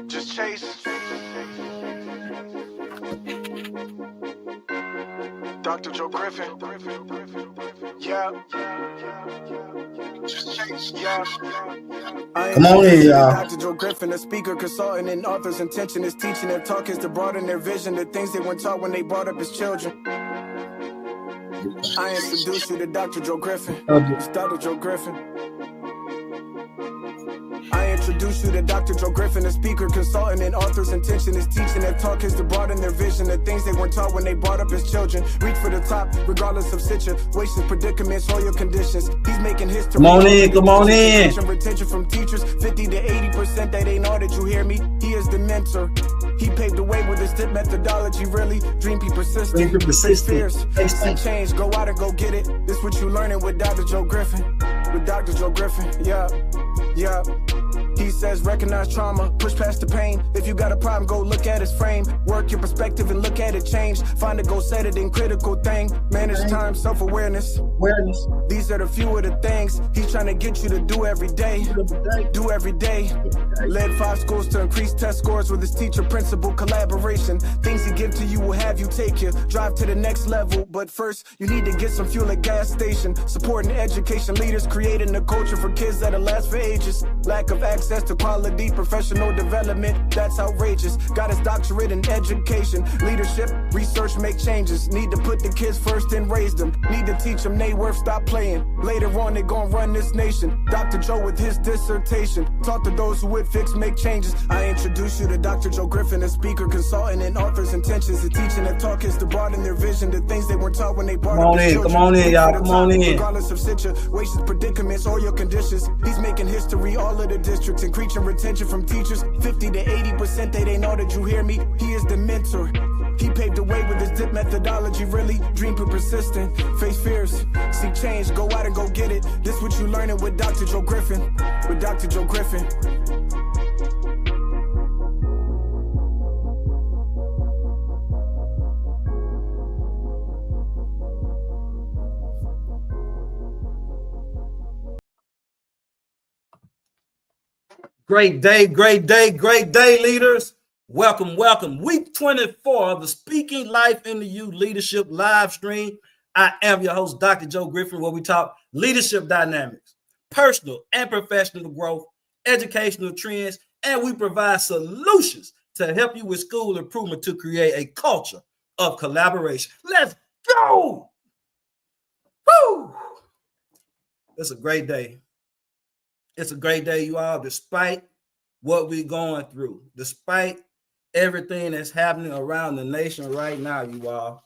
Just chase. Dr. Joe Griffin. Yeah. Just chase. Yeah. Come on in, y'all. Dr. Joe Griffin, a speaker, consultant, and author's intention is teaching. Their talk is to broaden their vision, the things they weren't taught when they brought up as children. I introduce you to Dr. Joe Griffin. It's Dr. Joe Griffin. I introduce you to Dr. Joe Griffin, a speaker, consultant, and author's intention is teaching. Their talk is to broaden their vision, the things they weren't taught when they brought up as children. Reach for the top, regardless of situations, predicaments, or your conditions. He's making history. Come on in, come on in. Retention from teachers, 50 to 80%, that ain't all that you hear me. He is the mentor. He paved the way with his tip methodology, really. Dream be persistent. Fierce. See change, go out and go get it. This what you learning with Dr. Joe Griffin. With Dr. Joe Griffin, yeah. He says recognize trauma, push past the pain. If you got a problem, go look at his frame. Work your perspective and look at it change. Find a goal, set it in critical thing. Manage time, self-awareness. These are the few of the things he's trying to get you to do every day. Do every day. Led 5 schools to increase test scores with his teacher principal collaboration. Things he give to you will have you take you drive to the next level. But first, you need to get some fuel at gas station. Supporting education leaders, creating a culture for kids that'll last for ages. Lack of access to quality professional development, that's outrageous. Got his doctorate in education, leadership, research, make changes. Need to put the kids first and raise them. Need to teach them they worth, stop playing. Later on they gon' run this nation. Dr. Joe with his dissertation taught to those who would fix, make changes. I introduce you to Dr. Joe Griffin, a speaker, consultant, and author's intentions. The teaching and talk is to broaden their vision, the things they weren't taught when they brought up the children. Come on in, y'all. Come on in. Regardless of situations, predicaments, or your conditions. He's making history, all of the districts, increasing retention from teachers, 50 to 80%, they ain't all that you hear me. He is the mentor. He paved the way with his dip methodology, really. Dream be persistent, face fears, see change, go out and go get it. This what you learning with Dr. Joe Griffin. With Dr. Joe Griffin. Great day, leaders. Welcome. Week 24 of the Speaking Life into You Leadership live stream. I am your host, Dr. Joe Griffin, where we talk leadership dynamics, personal and professional growth, educational trends, and we provide solutions to help you with school improvement to create a culture of collaboration. Let's go! Woo! It's a great day. It's a great day, you all, despite what we're going through, despite everything that's happening around the nation right now, you all.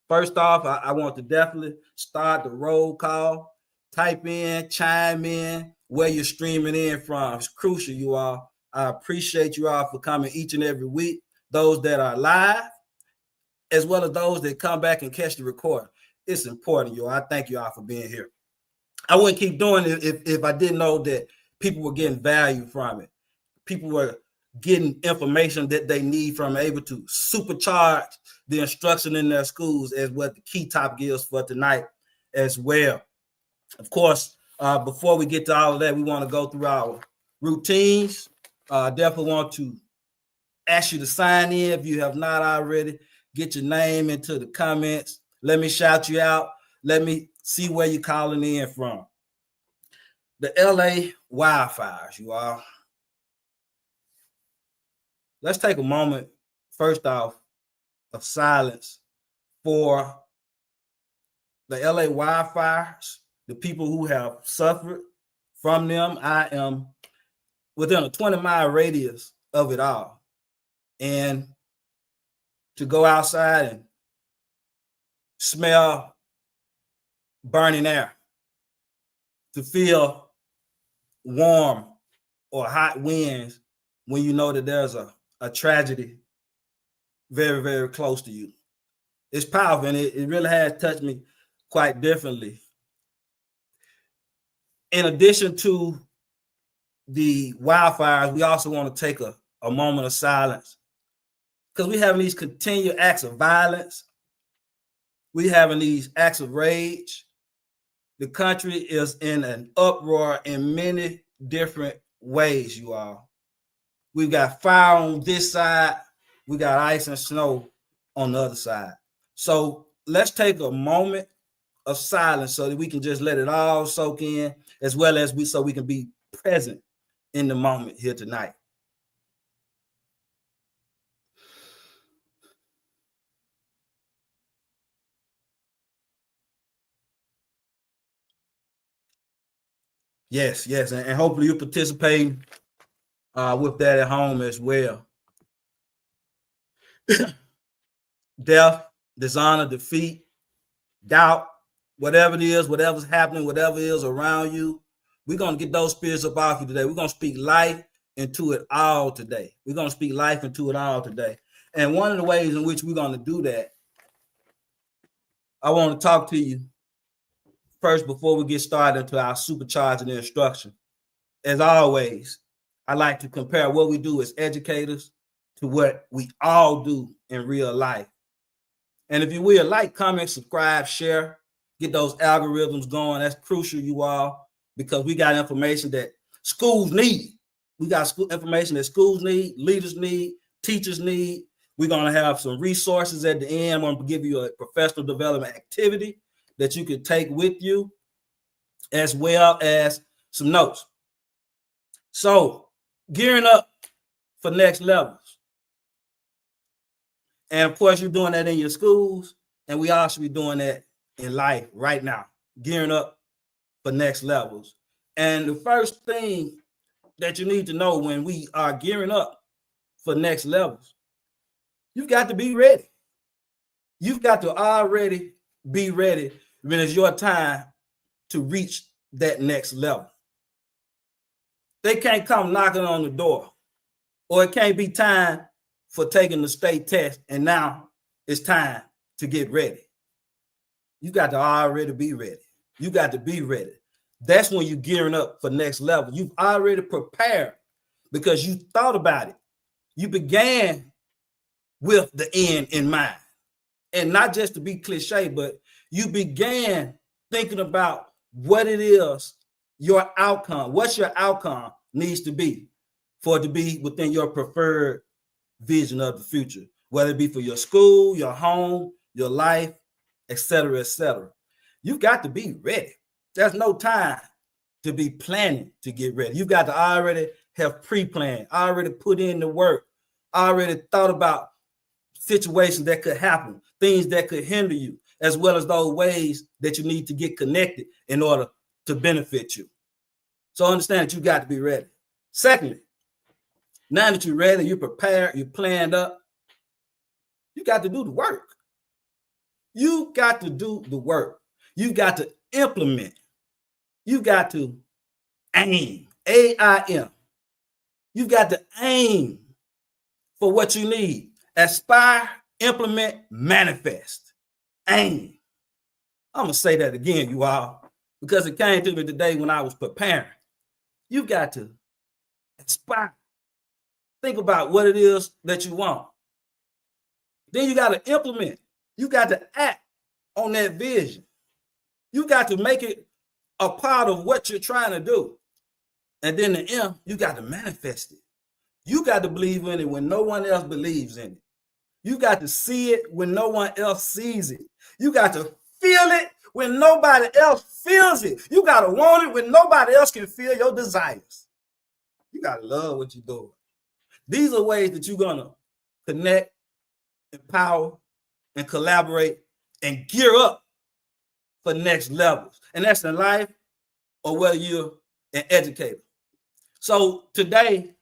First off, I want to definitely start the roll call. Type in, chime in where you're streaming in from. It's crucial, you all. I appreciate you all for coming each and every week. Those that are live, as well as those that come back and catch the recording. It's important, you all. I thank you all for being here. I wouldn't keep doing it if I didn't know that people were getting value from it. People were getting information that they need from it, able to supercharge the instruction in their schools, as what the key topic is for tonight as well. Of course, before we get to all of that, we want to go through our routines. Definitely want to ask you to sign in if you have not already. Get your name into the comments. Let me shout you out. Let me see where you're calling in from. The LA wildfires, you all. Let's take a moment, first off, of silence for the LA wildfires, the people who have suffered from them. I am within a 20-mile radius of it all. And to go outside and smell burning air, to feel warm or hot winds when you know that there's a tragedy very, very close to you. It's powerful, and it really has touched me quite differently. In addition to the wildfires, we also want to take a moment of silence, because we're having these continued acts of violence. We're having these acts of rage. The country is in an uproar in many different ways, you all. We've got fire on this side. We got ice and snow on the other side. So let's take a moment of silence so that we can just let it all soak in, as well as so we can be present in the moment here tonight. Yes, and hopefully you participate with that at home as well. Death, dishonor, defeat, doubt, whatever it is, whatever's happening, whatever is around you, we're going to get those spirits up off you today. We're going to speak life into it all today. We're going to speak life into it all today. And one of the ways in which we're going to do that, I want to talk to you first before we get started into our supercharge and instruction. As always, I like to compare what we do as educators to what we all do in real life. And if you will, like, comment, subscribe, share, get those algorithms going. That's crucial, you all, because we got information that schools need. We got information that schools need, leaders need, teachers need. We're going to have some resources at the end. I'm going to give you a professional development activity that you can take with you, as well as some notes. So, gearing up for next levels. And of course, you're doing that in your schools, and we all should be doing that in life right now, gearing up for next levels. And the first thing that you need to know when we are gearing up for next levels, you've got to be ready. You've got to already be ready when it's your time to reach that next level. They can't come knocking on the door, or it can't be time for taking the state test, and now it's time to get ready. You got to already be ready. You got to be ready. That's when you're gearing up for next level. You've already prepared because you thought about it. You began with the end in mind. And not just to be cliche, but you began thinking about what it is, your outcome, what your outcome needs to be for it to be within your preferred vision of the future, whether it be for your school, your home, your life, etc., etc. You've got to be ready. There's no time to be planning to get ready. You've got to already have pre-planned, already put in the work, already thought about situations that could happen, things that could hinder you, as well as those ways that you need to get connected in order to benefit you. So understand that you got to be ready. Secondly, now that you're ready, you're prepared, you're planned up, you got to do the work. You got to do the work. You got to implement. You got to aim, AIM. You got to aim for what you need. Aspire, implement, manifest. Aim. I'm going to say that again, you all, because it came to me today when I was preparing. You got to aspire. Think about what it is that you want. Then you got to implement. You got to act on that vision. You got to make it a part of what you're trying to do. And then the M, you got to manifest it. You got to believe in it when no one else believes in it. You got to see it when no one else sees it. You got to feel it when nobody else feels it. You got to want it when nobody else can feel your desires. You got to love what you're doing. These are ways that you're going to connect, empower, and collaborate and gear up for next levels. And that's in life or whether you're an educator. So today,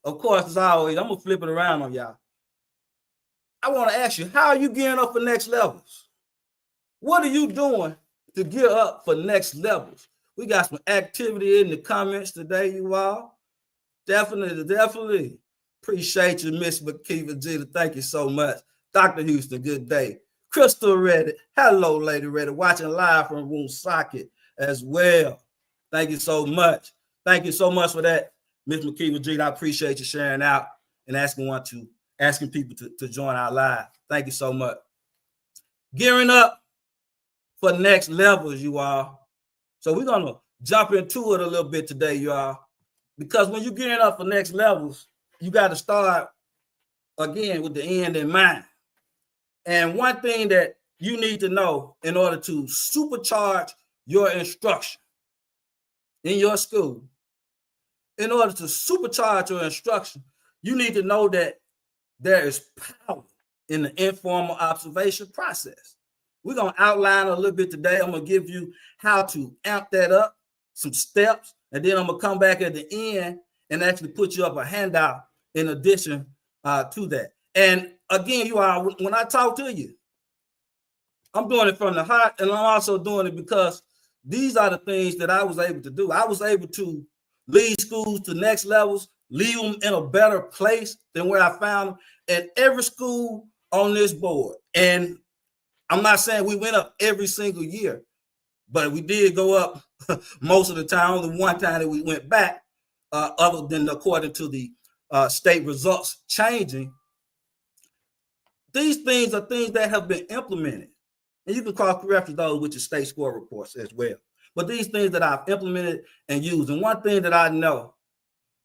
of course, as always, I'm going to flip it around on y'all. I want to ask you, how are you gearing up for next levels? What are you doing to gear up for next levels? We got some activity in the comments today, you all. Definitely. Appreciate you, Miss McKeever Jeter. Thank you so much. Dr. Houston, good day. Crystal Reddy. Hello, Lady Reddy. Watching live from Woonsocket as well. Thank you so much. Thank you so much for that, Miss McKeever Jeter. I appreciate you sharing out and asking people to join our live. Thank you so much. Gearing up for next levels, you all. So we're going to jump into it a little bit today, you all, Because when you're gearing up for next levels, you got to start again with the end in mind. And one thing that you need to know in order to supercharge your instruction in your school, in order to supercharge your instruction, you need to know that there is power in the informal observation process. We're going to outline a little bit today. I'm going to give you how to amp that up, some steps, and then I'm going to come back at the end and actually put you up a handout in addition to that. And again, you are, when I talk to you, I'm doing it from the heart, and I'm also doing it because these are the things that I was able to do. I was able to lead schools to next levels, leave them in a better place than where I found them at every school on this board. And I'm not saying we went up every single year, but we did go up most of the time. Only one time that we went back, other than according to the state results changing. These things are things that have been implemented. And you can cross-reference those with your state score reports as well. But these things that I've implemented and used, and one thing that I know,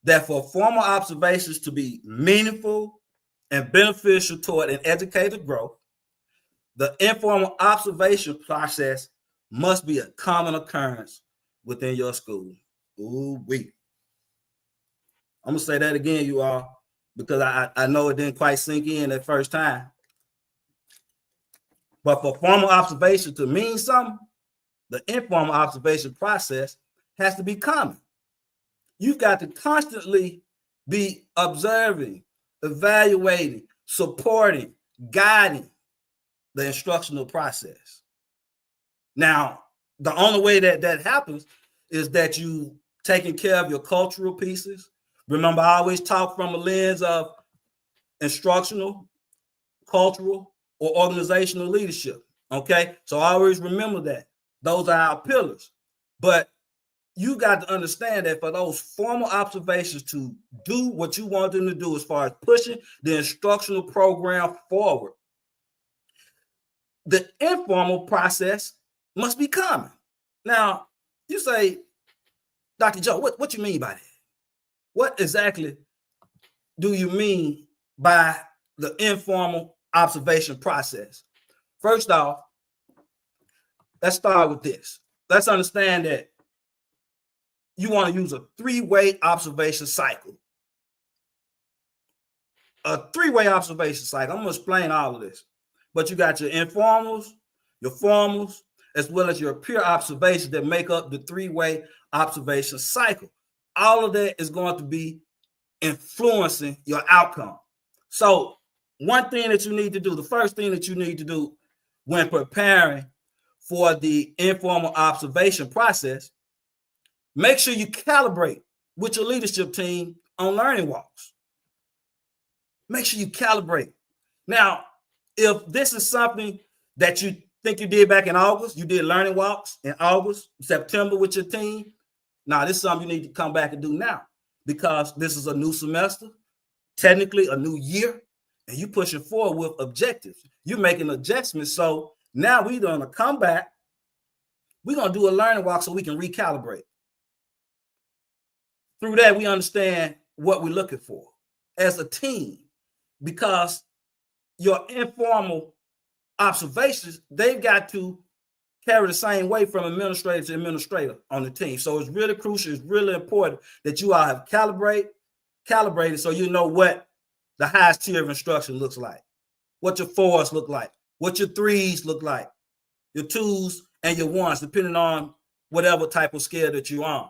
that for formal observations to be meaningful and beneficial toward an educator's growth, the informal observation process must be a common occurrence within your school. Ooh-wee. I'm going to say that again, you all, because I know it didn't quite sink in that first time. But for formal observation to mean something, the informal observation process has to be common. You've got to constantly be observing, evaluating, supporting, guiding the instructional process. Now, the only way that happens is that you taking care of your cultural pieces. Remember, I always talk from a lens of instructional, cultural, or organizational leadership. Okay, so I always remember that. Those are our pillars. But you got to understand that for those formal observations to do what you want them to do as far as pushing the instructional program forward, the informal process must be common. Now, you say, Dr. Joe, what you mean by that? What exactly do you mean by the informal observation process? First off, let's start with this. Let's understand that you want to use a three-way observation cycle. A three-way observation cycle. I'm going to explain all of this. But you got your informals, your formals, as well as your peer observations that make up the three-way observation cycle. All of that is going to be influencing your outcome. So one thing that you need to do, the first thing that you need to do when preparing for the informal observation process, make sure you calibrate with your leadership team on learning walks. Make sure you calibrate. Now, if this is something that you think you did back in August, you did learning walks in August, September with your team. Now, this is something you need to come back and do now because this is a new semester, technically a new year, and you pushing forward with objectives. You're making adjustments. So now we're going to come back. We're going to do a learning walk so we can recalibrate. Through that, we understand what we're looking for as a team because your informal observations, they've got to carry the same way from administrator to administrator on the team. So it's really crucial. It's really important that you all have calibrated so you know what the highest tier of instruction looks like, what your fours look like, what your threes look like, your twos and your ones, depending on whatever type of scale that you're on.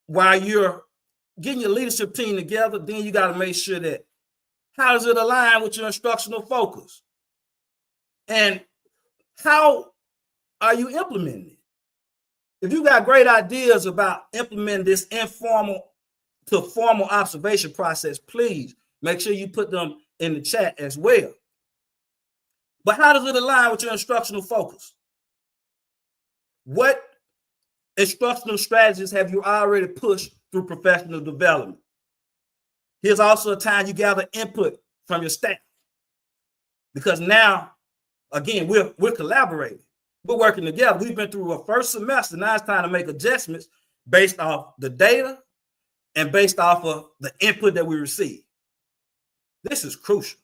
While you're getting your leadership team together, then you got to make sure that how does it align with your instructional focus? And how are you implementing it? If you got great ideas about implementing this informal to formal observation process, please make sure you put them in the chat as well. But how does it align with your instructional focus? What instructional strategies have you already pushed through professional development? Here's also a time you gather input from your staff. Because now, again, we're collaborating. We're working together. We've been through a first semester. Now it's time to make adjustments based off the data and based off of the input that we receive. This is crucial.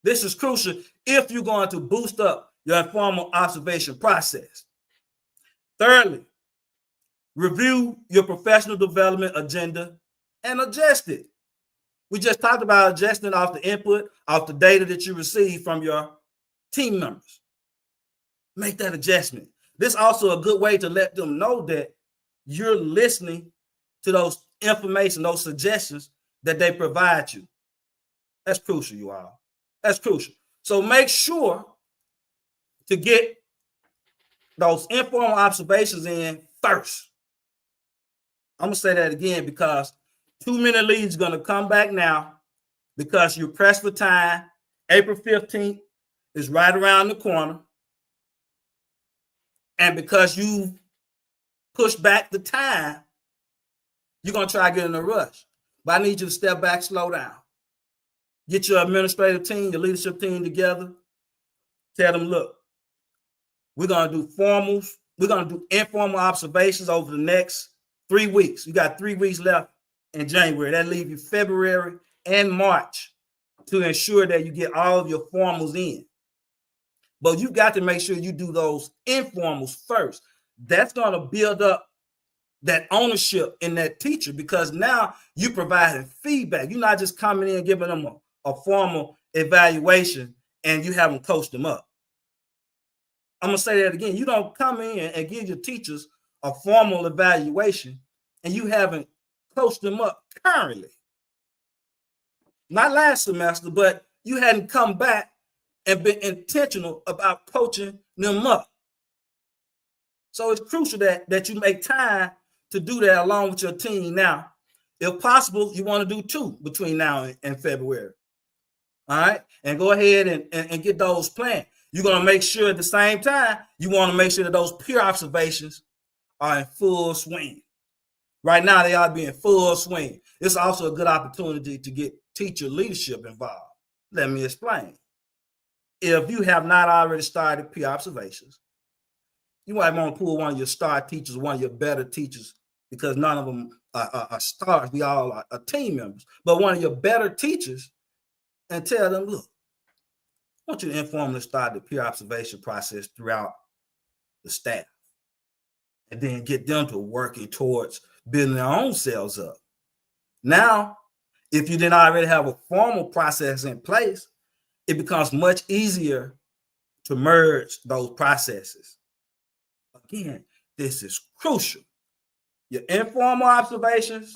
This is crucial if you're going to boost up your informal observation process. Thirdly, review your professional development agenda and adjust it. We just talked about adjusting off the input, off the data that you receive from your team members. Make that adjustment. This is also a good way to let them know that you're listening to those information, those suggestions that they provide you. That's crucial, you all. That's crucial. So make sure to get those informal observations in first. I'm going to say that again because 2-minute leads are going to come back now because you're pressed for time. April 15th is right around the corner. And because you push back the time, you're going to try to get in a rush. But I need you to step back, slow down. Get your administrative team, your leadership team together. Tell them, look, we're going to do formals. We're going to do informal observations over the next 3 weeks. You got 3 weeks left in January. That leaves you February and March to ensure that you get all of your formals in. But you got to make sure you do those informals first. That's going to build up that ownership in that teacher because now you're providing feedback. You're not just coming in and giving them a formal evaluation and you haven't coached them up. I'm going to say that again. You don't come in and give your teachers a formal evaluation and you haven't coached them up currently. Not last semester, but you hadn't come back and been intentional about coaching them up. So it's crucial that you make time to do that along with your team. Now, if possible, you want to do 2 between now and February. All right? And go ahead and get those planned. You're going to make sure at the same time, you want to make sure that those peer observations are in full swing. Right now, they ought to be in full swing. It's also a good opportunity to get teacher leadership involved. Let me explain. If you have not already started peer observations, you might want to pull one of your star teachers, one of your better teachers, because none of them are stars. We all are team members. But one of your better teachers and tell them, look, I want you to informally start the peer observation process throughout the staff. And then get them to working towards building their own selves up. Now, if you didn't already have a formal process in place, it becomes much easier to merge those processes. Again, this is crucial. Your informal observations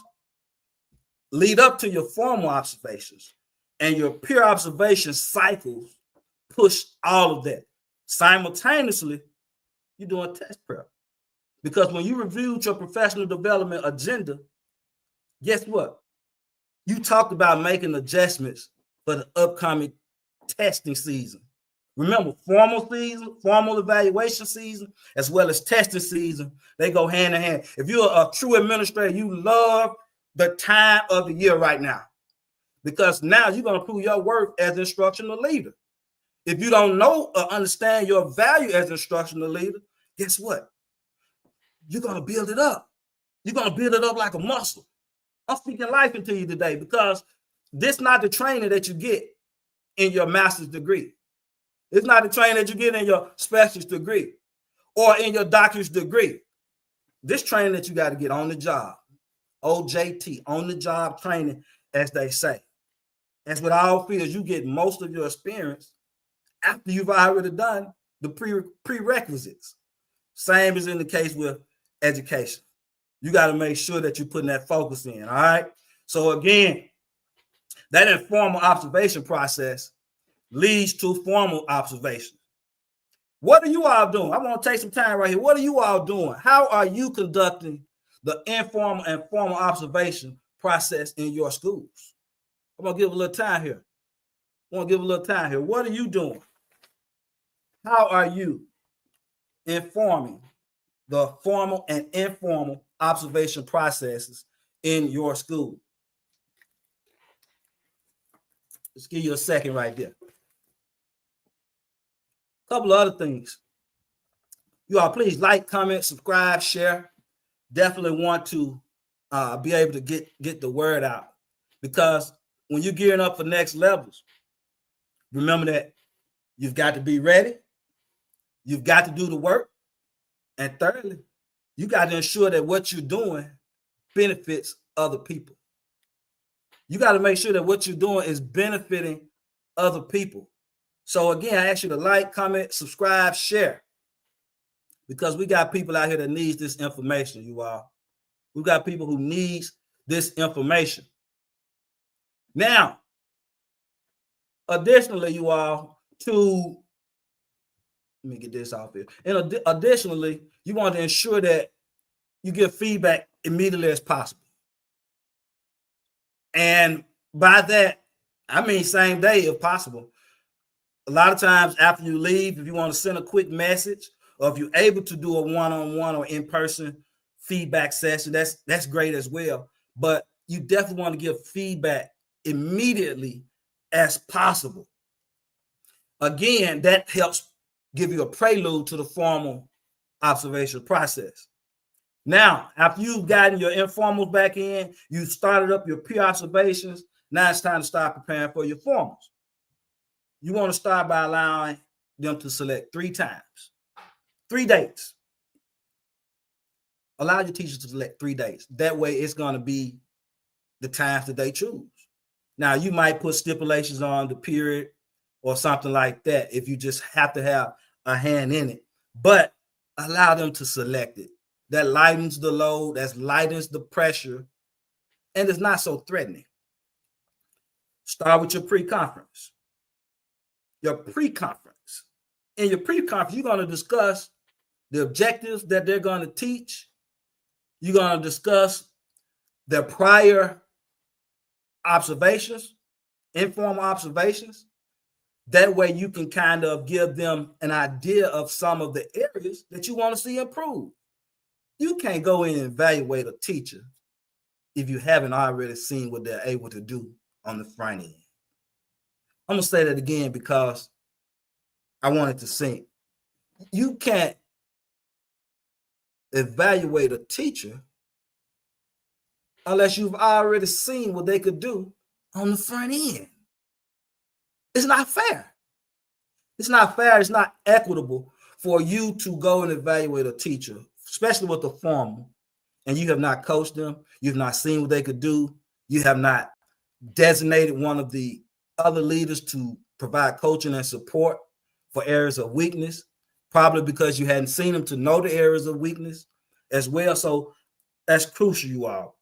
lead up to your formal observations, and your peer observation cycles push all of that. Simultaneously, you're doing test prep. Because when you reviewed your professional development agenda, guess what? You talked about making adjustments for the upcoming testing season. Remember, formal season, formal evaluation season, as well as testing season, they go hand in hand. If you're a true administrator, you love the time of the year right now because now you're going to prove your worth as an instructional leader. If you don't know or understand your value as an instructional leader, guess what? You're going to build it up. You're going to build it up like a muscle. I'm speaking life into you today because this is not the training that you get in your master's degree. It's not the training that you get in your specialist degree or in your doctor's degree. This training that you got to get on the job, OJT, on the job training, as they say. As with all fields, you get most of your experience after you've already done the prerequisites. Same is in the case with education. You got to make sure that you're putting that focus in, all right? So again, that informal observation process leads to formal observation. What are you all doing? I want to take some time right here. What are you all doing? How are you conducting the informal and formal observation process in your schools? I'm going to give a little time here. What are you doing? How are you informing the formal and informal observation processes in your school? Let's give you a second right there. A couple of other things. You all please like, comment, subscribe, share. definitely want to be able to get the word out, because when you're gearing up for next levels, remember that you've got to be ready, you've got to do the work, and thirdly, you got to ensure that what you're doing benefits other people. You got to make sure that what you're doing is benefiting other people. So again, I ask you to like, comment, subscribe, share, because we got people out here that needs this information, you all. We got people who needs this information. Now, additionally, you all, let me get this off here. And additionally, you want to ensure that you give feedback immediately as possible. And by that, I mean same day if possible. A lot of times after you leave, if you want to send a quick message, or if you're able to do a one-on-one or in-person feedback session, that's great as well. But you definitely want to give feedback immediately as possible. Again, that helps give you a prelude to the formal observation process. Now, after you've gotten your informals back in, you started up your pre-observations, now it's time to start preparing for your formals. You want to start by allowing them to select 3 times, 3 dates. Allow your teachers to select 3 dates. That way it's going to be the times that they choose. Now, you might put stipulations on the period or something like that if you just have to have a hand in it, but allow them to select it. That lightens the load, that lightens the pressure, and it's not so threatening. Start with your pre-conference. Your pre-conference. In your pre-conference, you're going to discuss the objectives that they're going to teach. You're going to discuss their prior observations, informal observations. That way you can kind of give them an idea of some of the areas that you want to see improve. You can't go in and evaluate a teacher if you haven't already seen what they're able to do on the front end. I'm going to say that again because I want it to sink. You can't evaluate a teacher unless you've already seen what they could do on the front end. It's not fair. It's not fair. It's not equitable for you to go and evaluate a teacher, especially with the formal, and you have not coached them. You've not seen what they could do. You have not designated one of the other leaders to provide coaching and support for areas of weakness, probably because you hadn't seen them to know the areas of weakness as well. So that's crucial, you all.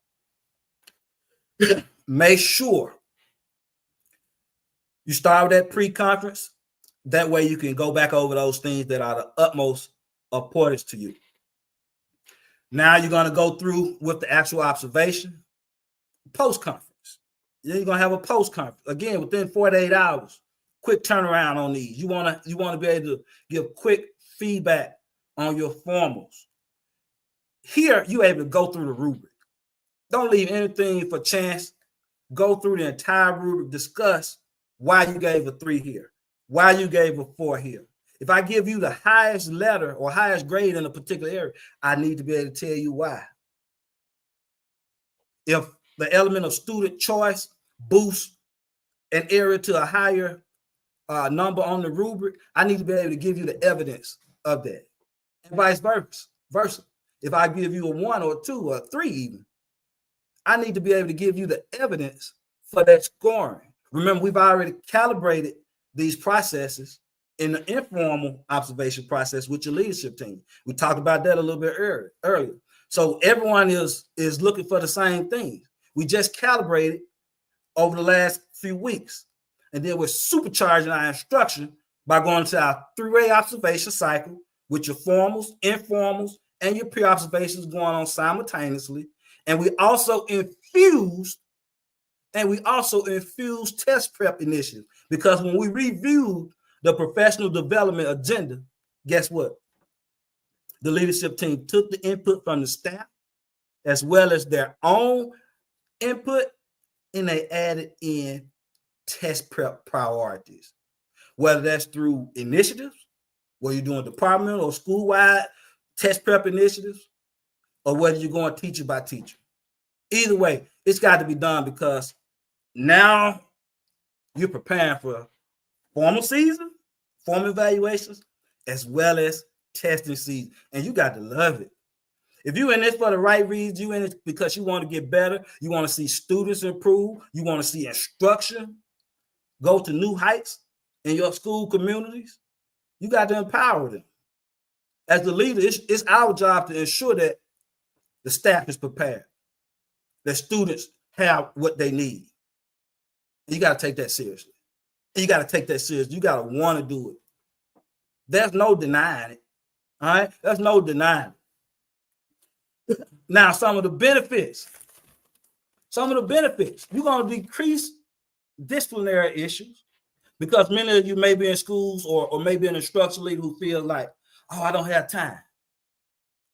Make sure you start with that pre-conference. That way you can go back over those things that are the utmost importance to you. Now you're going to go through with the actual observation, post-conference. Then you're going to have a post-conference. Again, within 48 hours, quick turnaround on these. You want to be able to give quick feedback on your formals. Here, you're able to go through the rubric. Don't leave anything for chance. Go through the entire rubric, discuss why you gave a 3 here, why you gave a 4 here. If I give you the highest letter or highest grade in a particular area, I need to be able to tell you why. If the element of student choice boosts an area to a higher number on the rubric, I need to be able to give you the evidence of that. And vice versa. If I give you a 1 or 2 or 3 even, I need to be able to give you the evidence for that scoring. Remember, we've already calibrated these processes in the informal observation process with your leadership team. We talked about that a little bit earlier. So everyone is looking for the same things. We just calibrated over the last few weeks. And then we're supercharging our instruction by going to our 3-way observation cycle with your formals, informals, and your pre-observations going on simultaneously. And we also infused test prep initiatives, because when we reviewed the professional development agenda, guess what? The leadership team took the input from the staff as well as their own input, and they added in test prep priorities, whether that's through initiatives, where you're doing departmental or school-wide test prep initiatives, or whether you're going teacher by teacher. Either way, it's got to be done because now you're preparing for formal season, formal evaluations, as well as testing season. And you got to love it. If you're in this for the right reasons, you in it because you want to get better, you want to see students improve, you want to see instruction go to new heights in your school communities, you got to empower them. As the leader, it's our job to ensure that the staff is prepared, that students have what they need. You got to take that seriously. You got to take that seriously. You got to want to do it. There's no denying it. All right? There's no denying it. Now, some of the benefits, you're going to decrease disciplinary issues because many of you may be in schools or maybe an instructional leader who feel like, oh, I don't have time.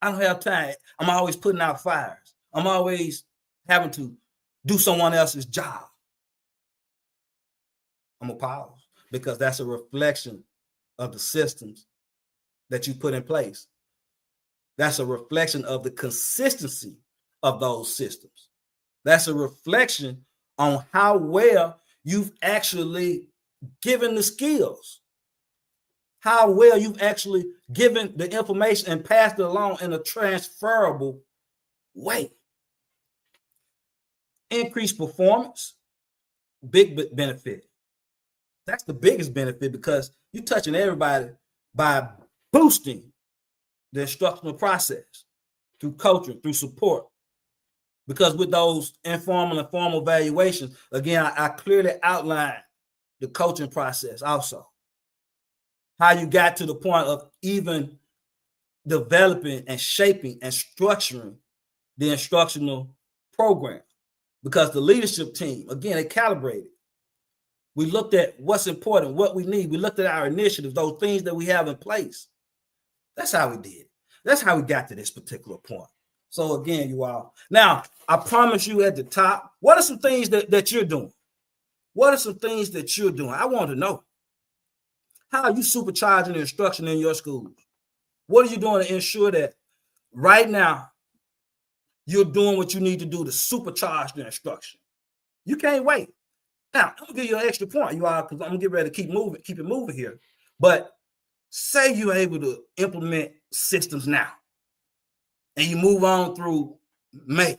I'm always putting out fires. I'm always having to do someone else's job. I'm going to pause because that's a reflection of the systems that you put in place. That's a reflection of the consistency of those systems. That's a reflection on how well you've actually given the skills, how well you've actually given the information and passed it along in a transferable way. Increased performance, big benefit. That's the biggest benefit because you're touching everybody by boosting the instructional process through coaching, through support. Because with those informal and formal evaluations, again, I clearly outlined the coaching process also. How you got to the point of even developing and shaping and structuring the instructional program. Because the leadership team, again, they calibrated. We looked at what's important, what we need. We looked at our initiatives, those things that we have in place. That's how we did it. That's how we got to this particular point. So again, you all. Now, I promise you at the top, what are some things that you're doing? What are some things that you're doing? I want to know. How are you supercharging the instruction in your schools? What are you doing to ensure that right now you're doing what you need to do to supercharge the instruction? You can't wait. Now, I'm going to give you an extra point, you all, because I'm going to get ready to keep it moving here. But say you're able to implement systems now and you move on through May.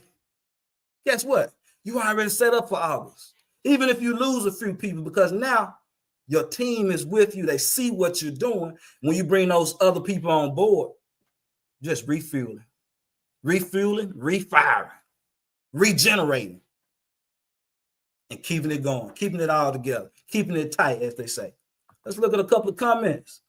Guess what? You already set up for August. Even if you lose a few people, because now your team is with you. They see what you're doing. When you bring those other people on board, just refueling, refiring, regenerating, and keeping it going, keeping it all together, keeping it tight, as they say. Let's look at a couple of comments.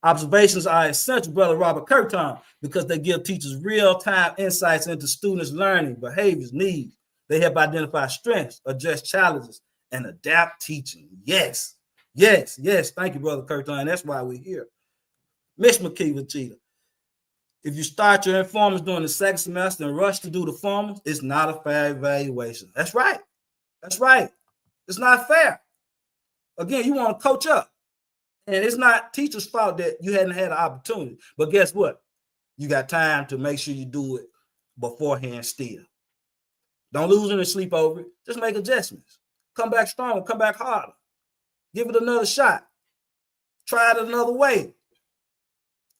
Observations are essential, Brother Robert Curtin, because they give teachers real-time insights into students' learning, behaviors, needs. They help identify strengths, address challenges, and adapt teaching. Yes. Thank you, Brother Curtin. That's why we're here. Miss McKeever Cheetah. If you start your informants during the second semester and rush to do the formals, it's not a fair evaluation. That's right. It's not fair. Again, you want to coach up. And it's not teachers' fault that you hadn't had an opportunity. But guess what? You got time to make sure you do it beforehand still. Don't lose any sleep over it. Just make adjustments. Come back strong. Come back harder. Give it another shot. Try it another way.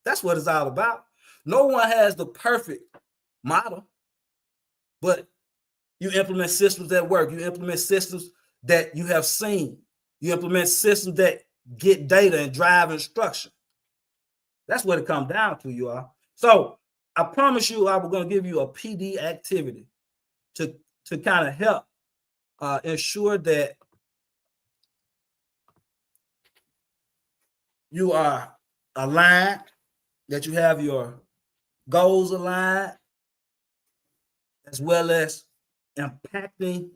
That's what it's all about. No one has the perfect model, but you implement systems that work. You implement systems that you have seen. You implement systems that get data and drive instruction. That's what it comes down to, you all. So I promise you, I was going to give you a PD activity to kind of help ensure that you are aligned, that you have your goals aligned, as well as impacting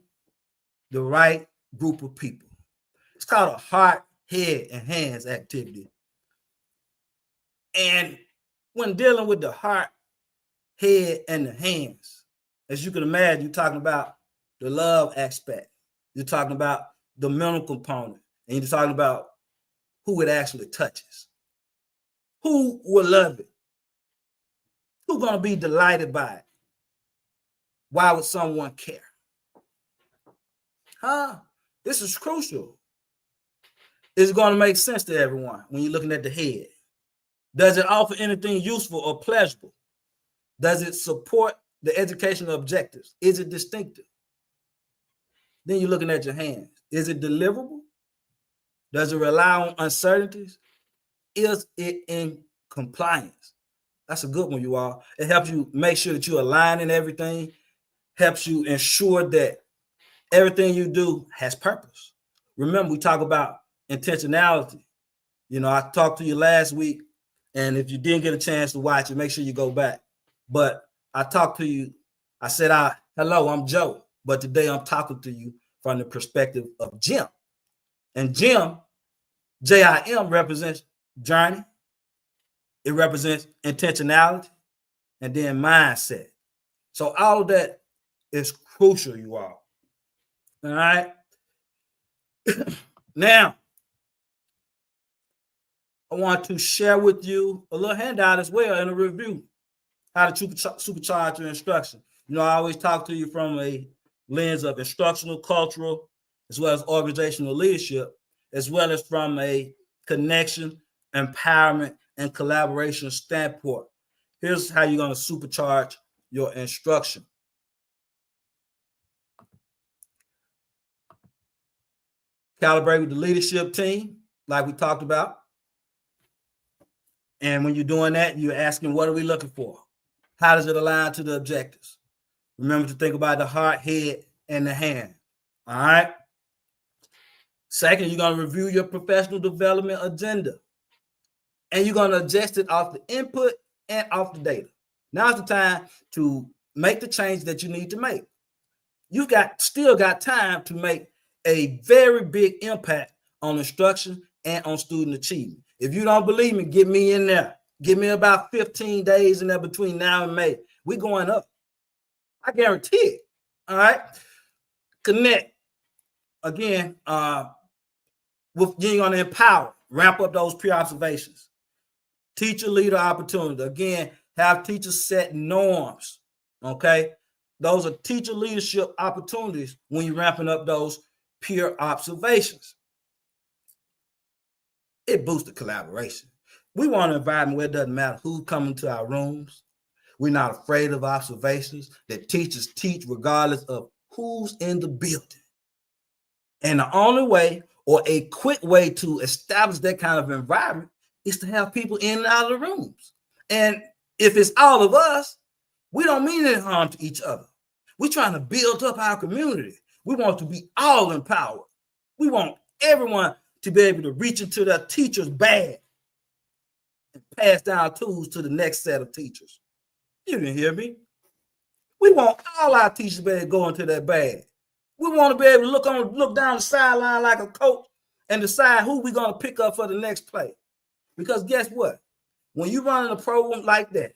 the right group of people. It's called a heart, head, and hands activity. And when dealing with the heart, head, and the hands, as you can imagine, you're talking about the love aspect. You're talking about the mental component. And you're talking about who it actually touches. Who will love it? Who's going to be delighted by it? Why would someone care? This is crucial. Is it going to make sense to everyone when you're looking at the head? Does it offer anything useful or pleasurable? Does it support the educational objectives? Is it distinctive? Then you're looking at your hands. Is it deliverable? Does it rely on uncertainties? Is it in compliance? That's a good one, you all. It helps you make sure that you're aligning everything, helps you ensure that everything you do has purpose. Remember, we talk about intentionality. You know, I talked to you last week, and if you didn't get a chance to watch it, make sure you go back. But I talked to you. I said, hello, I'm Joe. But today I'm talking to you from the perspective of Jim. And Jim, J-I-M, represents journey. It represents intentionality and then mindset. So all of that is crucial, you all. All right. Now, I want to share with you a little handout as well in a review, how to supercharge your instruction. You know, I always talk to you from a lens of instructional, cultural, as well as organizational leadership, as well as from a connection, empowerment, and collaboration standpoint. Here's how you're going to supercharge your instruction. Calibrate with the leadership team, like we talked about. And when you're doing that, you're asking, what are we looking for? How does it align to the objectives? Remember to think about the heart, head, and the hand. All right. Second, you're going to review your professional development agenda. And you're going to adjust it off the input and off the data. Now's the time to make the change that you need to make. You've still got time to make a very big impact on instruction and on student achievement. If you don't believe me, get me in there. Give me about 15 days in there between now and May. We're going up. I guarantee it. All right. Connect. Again, you're going to empower, ramp up those peer observations. Teacher leader opportunity. Again, have teachers set norms. Okay. Those are teacher leadership opportunities when you're ramping up those peer observations. It boosts the collaboration. We want an environment where it doesn't matter who's coming to our rooms. We're not afraid of observations, that teachers teach regardless of who's in the building. And the only way or a quick way to establish that kind of environment is to have people in and out of the rooms. And if it's all of us, we don't mean any harm to each other. We're trying to build up our community. We want to be all empowered. We want everyone to be able to reach into their teacher's bag and pass down tools to the next set of teachers. You didn't hear me. We want all our teachers to be able to go into their bag. We want to be able to look down the sideline like a coach and decide who we're going to pick up for the next play. Because guess what? When you run a program like that,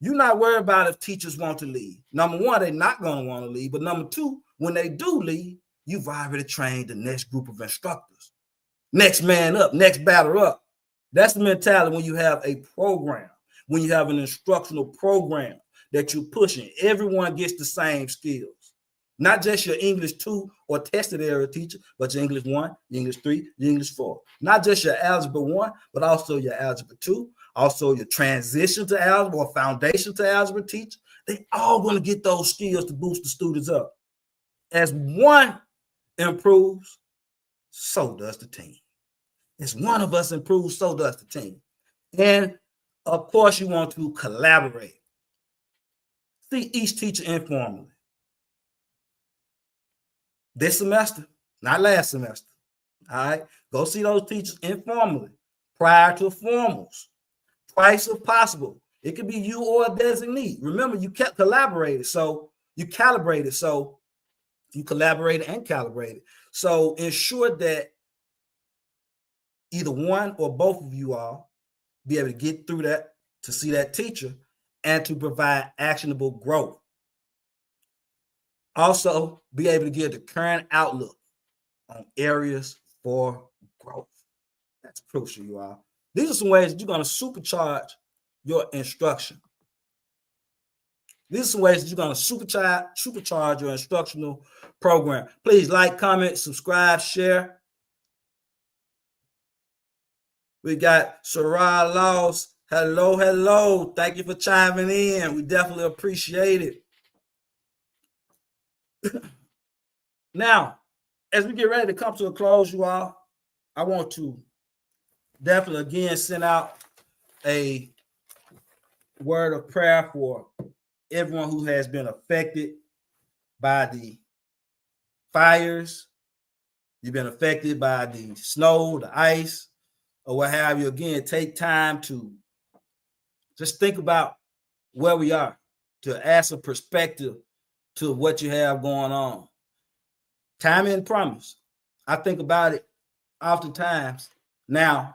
you're not worried about if teachers want to leave. Number one, they're not going to want to leave. But number two, when they do leave, you've already trained the next group of instructors. Next man up, next batter up. That's the mentality when you have a program, when you have an instructional program that you're pushing. Everyone gets the same skills. Not just your English 2 or tested area teacher, but your English 1, your English 3, your English 4. Not just your Algebra 1, but also your Algebra 2, also your transition to algebra or foundation to algebra teacher. They all going to get those skills to boost the students up. As one improves, so does the team. As one of us improves, so does the team. And of course, you want to collaborate. See each teacher informally. This semester, not last semester. All right. Go see those teachers informally prior to formals. Twice if possible. It could be you or a designee. Remember, you kept collaborated. So you calibrated. So you collaborated and calibrated. So ensure that either one or both of you all be able to get through that to see that teacher and to provide actionable growth. Also, be able to give the current outlook on areas for growth. That's crucial, you all. These are some ways that you're going to supercharge your instruction. These are some ways that you're going to supercharge your instructional program. Please like, comment, subscribe, share. We got Sarah Laws. Hello, hello. Thank you for chiming in. We definitely appreciate it. Now, as we get ready to come to a close, you all, I want to definitely again send out a word of prayer for everyone who has been affected by the fires. You've been affected by the snow, the ice, or what have you. Again, take time to just think about where we are, to add some perspective to what you have going on. Time and promise. I think about it oftentimes now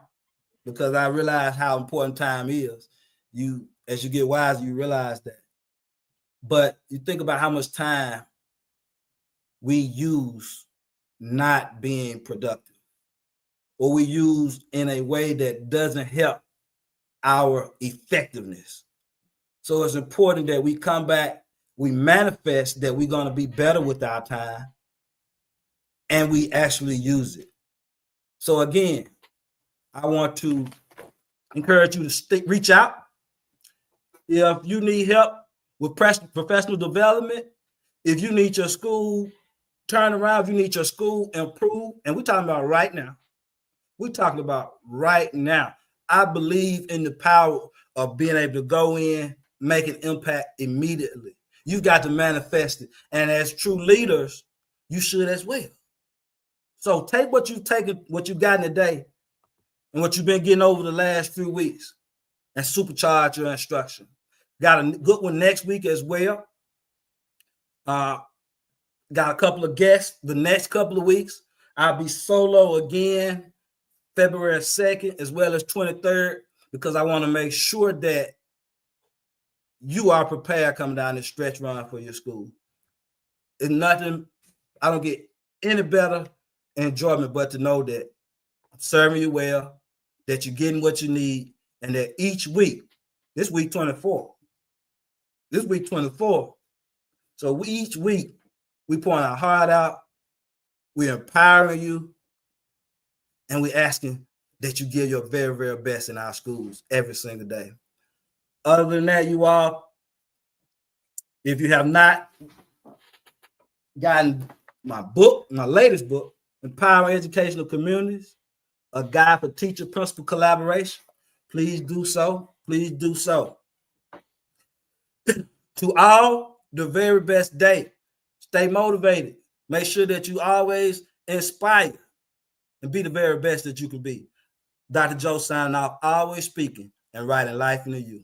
because I realize how important time is. As you get wiser, you realize that. But you think about how much time we use not being productive, or we use in a way that doesn't help our effectiveness. So it's important that we come back, we manifest that we're going to be better with our time, and we actually use it. So again, I want to encourage you to reach out. If you need help with professional development, if you need your school turn around, if you need your school improve, and we're talking about right now. We're talking about right now. I believe in the power of being able to go in, make an impact immediately. You got to manifest it. And as true leaders, you should as well. So take what you've taken, what you got in a day, and what you've been getting over the last few weeks, and supercharge your instruction. Got a good one next week as well. Got a couple of guests the next couple of weeks. I'll be solo again February 2nd as well as 23rd, because I want to make sure that you are prepared coming down this stretch run for your school. It's nothing, I don't get any better enjoyment but to know that I'm serving you well, that you're getting what you need, and that each week, this week 24. So each week, we pouring our heart out, we're empowering you, and we're asking that you give your very, very best in our schools every single day. Other than that, you all, if you have not gotten my book, my latest book, Empowering Educational Communities, a guide for teacher-principal collaboration, please do so. Please do so. To all, the very best day. Stay motivated. Make sure that you always inspire and be the very best that you can be. Dr. Joe signing off, always speaking and writing life into you.